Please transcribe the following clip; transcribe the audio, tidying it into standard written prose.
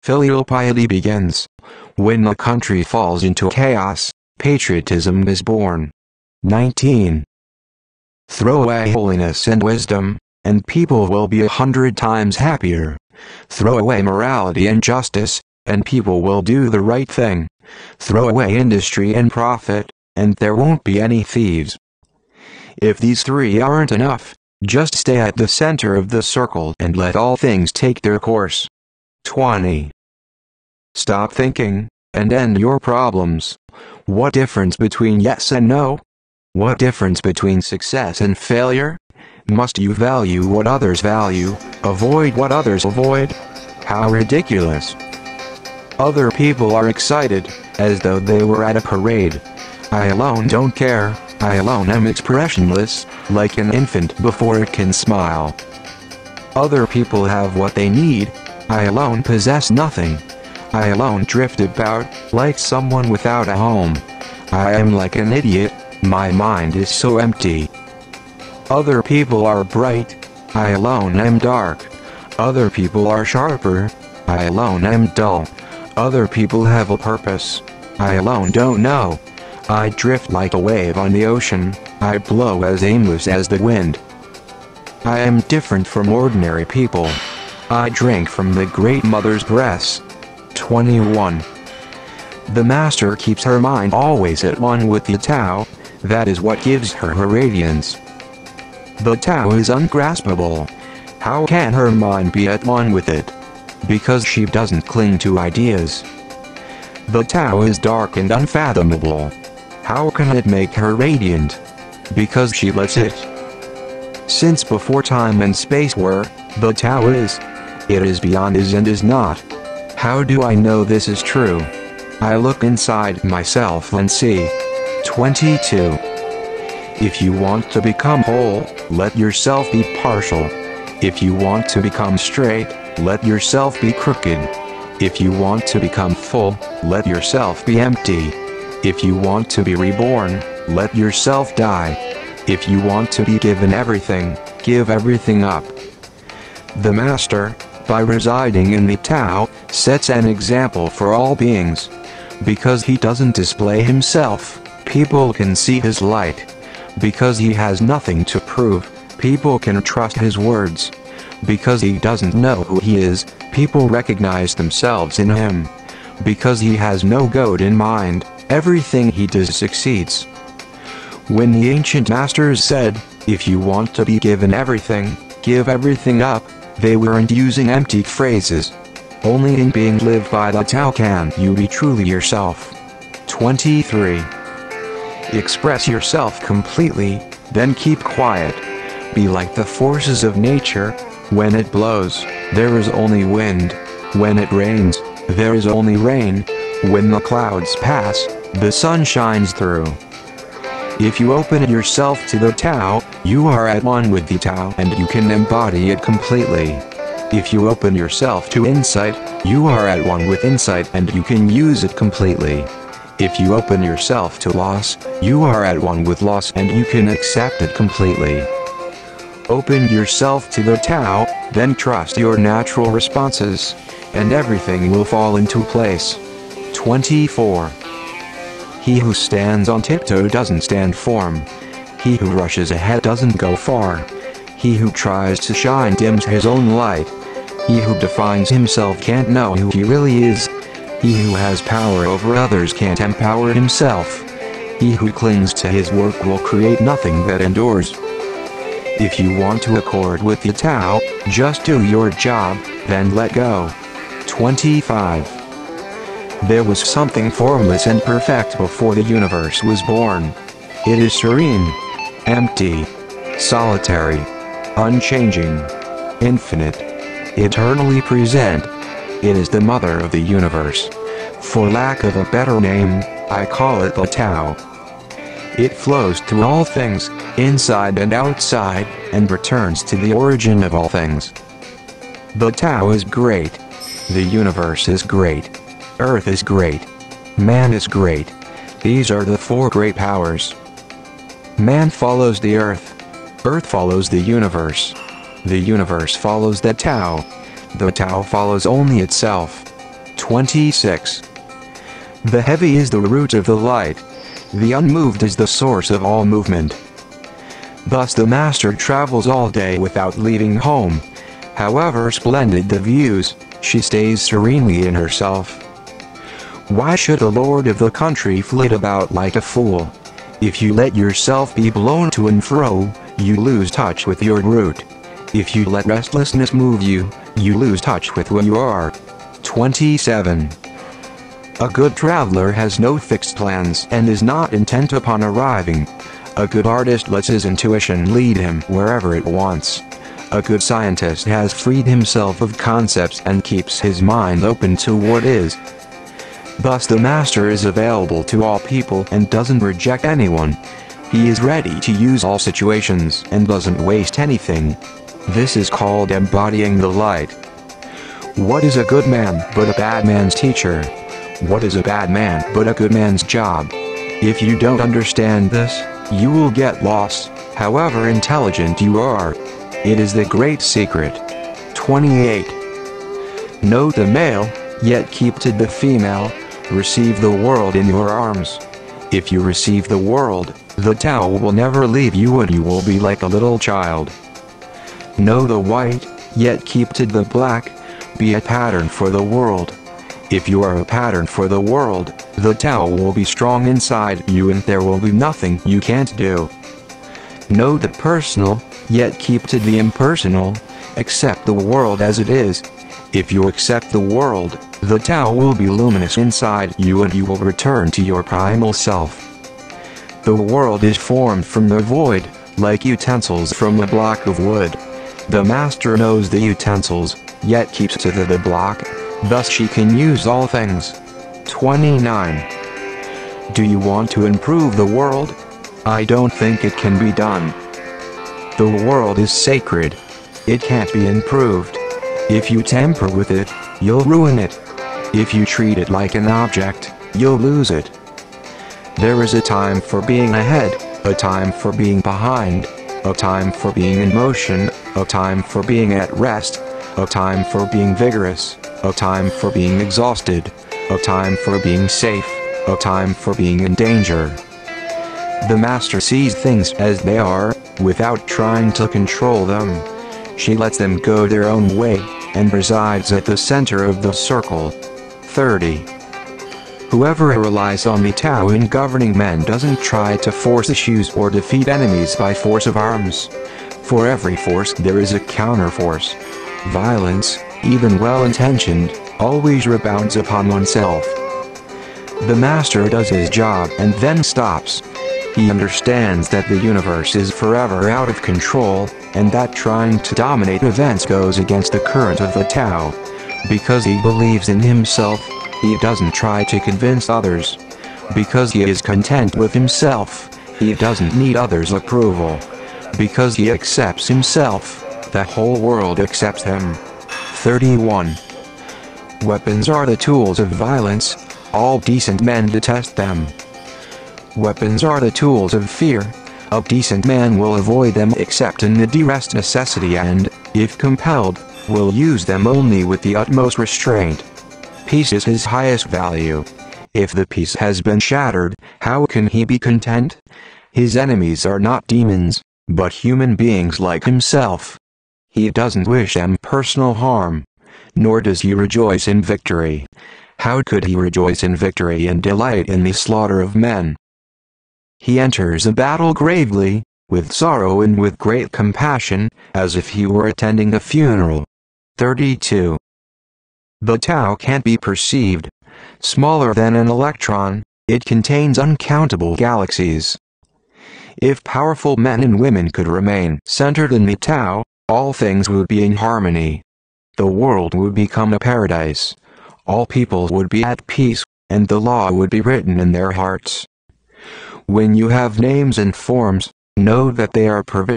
Filial piety begins. When the country falls into chaos, patriotism is born. 19. Throw away holiness and wisdom, and people will be 100 times happier. Throw away morality and justice, and people will do the right thing. Throw away industry and profit, and there won't be any thieves. If these three aren't enough, just stay at the center of the circle and let all things take their course. 20. Stop thinking, and end your problems. What difference between yes and no? What difference between success and failure? Must you value what others value, avoid what others avoid? How ridiculous. Other people are excited, as though they were at a parade. I alone don't care, I alone am expressionless, like an infant before it can smile. Other people have what they need, I alone possess nothing. I alone drift about, like someone without a home. I am like an idiot, my mind is so empty. Other people are bright, I alone am dark. Other people are sharper, I alone am dull. Other people have a purpose, I alone don't know. I drift like a wave on the ocean, I blow as aimless as the wind. I am different from ordinary people. I drink from the Great Mother's breasts. 21. The Master keeps her mind always at one with the Tao, that is what gives her her radiance. The Tao is ungraspable. How can her mind be at one with it? Because she doesn't cling to ideas. The Tao is dark and unfathomable. How can it make her radiant? Because she lets it. Since before time and space were, the Tao is. It is beyond is and is not. How do I know this is true? I look inside myself and see. 22. If you want to become whole, let yourself be partial. If you want to become straight, let yourself be crooked. If you want to become full, let yourself be empty. If you want to be reborn, let yourself die. If you want to be given everything, give everything up. The Master, by residing in the Tao, sets an example for all beings. Because he doesn't display himself, people can see his light. Because he has nothing to prove, people can trust his words. Because he doesn't know who he is, people recognize themselves in him. Because he has no goal in mind, everything he does succeeds. When the ancient masters said, if you want to be given everything, give everything up, they weren't using empty phrases. Only in being lived by the Tao can you be truly yourself. 23. Express yourself completely, then keep quiet. Be like the forces of nature. When it blows, there is only wind. When it rains, there is only rain. When the clouds pass, the sun shines through. If you open yourself to the Tao, you are at one with the Tao and you can embody it completely. If you open yourself to insight, you are at one with insight and you can use it completely. If you open yourself to loss, you are at one with loss and you can accept it completely. Open yourself to the Tao, then trust your natural responses, and everything will fall into place. 24. He who stands on tiptoe doesn't stand firm. He who rushes ahead doesn't go far. He who tries to shine dims his own light. He who defines himself can't know who he really is. He who has power over others can't empower himself. He who clings to his work will create nothing that endures. If you want to accord with the Tao, just do your job, then let go. 25. There was something formless and perfect before the universe was born. It is serene, empty, solitary, unchanging, infinite, eternally present. It is the mother of the universe. For lack of a better name, I call it the Tao. It flows through all things, inside and outside, and returns to the origin of all things. The Tao is great. The universe is great. Earth is great. Man is great. These are the four great powers. Man follows the earth. Earth follows the universe. The universe follows the Tao. The Tao follows only itself. 26. The heavy is the root of the light. The unmoved is the source of all movement. Thus the master travels all day without leaving home. However splendid the views, she stays serenely in herself. Why should the lord of the country flit about like a fool? If you let yourself be blown to and fro, you lose touch with your root. If you let restlessness move you, you lose touch with who you are. 27. A good traveler has no fixed plans and is not intent upon arriving. A good artist lets his intuition lead him wherever it wants. A good scientist has freed himself of concepts and keeps his mind open to what is. Thus the master is available to all people and doesn't reject anyone. He is ready to use all situations and doesn't waste anything. This is called embodying the light. What is a good man but a bad man's teacher? What is a bad man but a good man's job? If you don't understand this, you will get lost, however intelligent you are. It is the great secret. 28. Note the male, yet keep to the female. Receive the world in your arms. If you receive the world, the Tao will never leave you and you will be like a little child. Know the white, yet keep to the black. Be a pattern for the world. If you are a pattern for the world, the Tao will be strong inside you and there will be nothing you can't do. Know the personal, yet keep to the impersonal. Accept the world as it is. If you accept the world, the Tao will be luminous inside you and you will return to your primal self. The world is formed from the void, like utensils from a block of wood. The master knows the utensils, yet keeps to the block. Thus she can use all things. 29. Do you want to improve the world? I don't think it can be done. The world is sacred. It can't be improved. If you tamper with it, you'll ruin it. If you treat it like an object, you'll lose it. There is a time for being ahead, a time for being behind, a time for being in motion, a time for being at rest, a time for being vigorous, a time for being exhausted, a time for being safe, a time for being in danger. The master sees things as they are, without trying to control them. She lets them go their own way, and resides at the center of the circle. 30. Whoever relies on the Tao in governing men doesn't try to force issues or defeat enemies by force of arms. For every force there is a counterforce. Violence, even well-intentioned, always rebounds upon oneself. The master does his job and then stops. He understands that the universe is forever out of control, and that trying to dominate events goes against the current of the Tao. Because he believes in himself, he doesn't try to convince others. Because he is content with himself, he doesn't need others' approval. Because he accepts himself, the whole world accepts him. 31. Weapons are the tools of violence. All decent men detest them. Weapons are the tools of fear. A decent man will avoid them except in the direst necessity and, if compelled, will use them only with the utmost restraint. Peace is his highest value. If the peace has been shattered, how can he be content? His enemies are not demons, but human beings like himself. He doesn't wish them personal harm, nor does he rejoice in victory. How could he rejoice in victory and delight in the slaughter of men? He enters a battle gravely, with sorrow and with great compassion, as if he were attending a funeral. 32. The Tao can't be perceived. Smaller than an electron, it contains uncountable galaxies. If powerful men and women could remain centered in the Tao, all things would be in harmony. The world would become a paradise. All people would be at peace, and the law would be written in their hearts. When you have names and forms, know that they are provisional.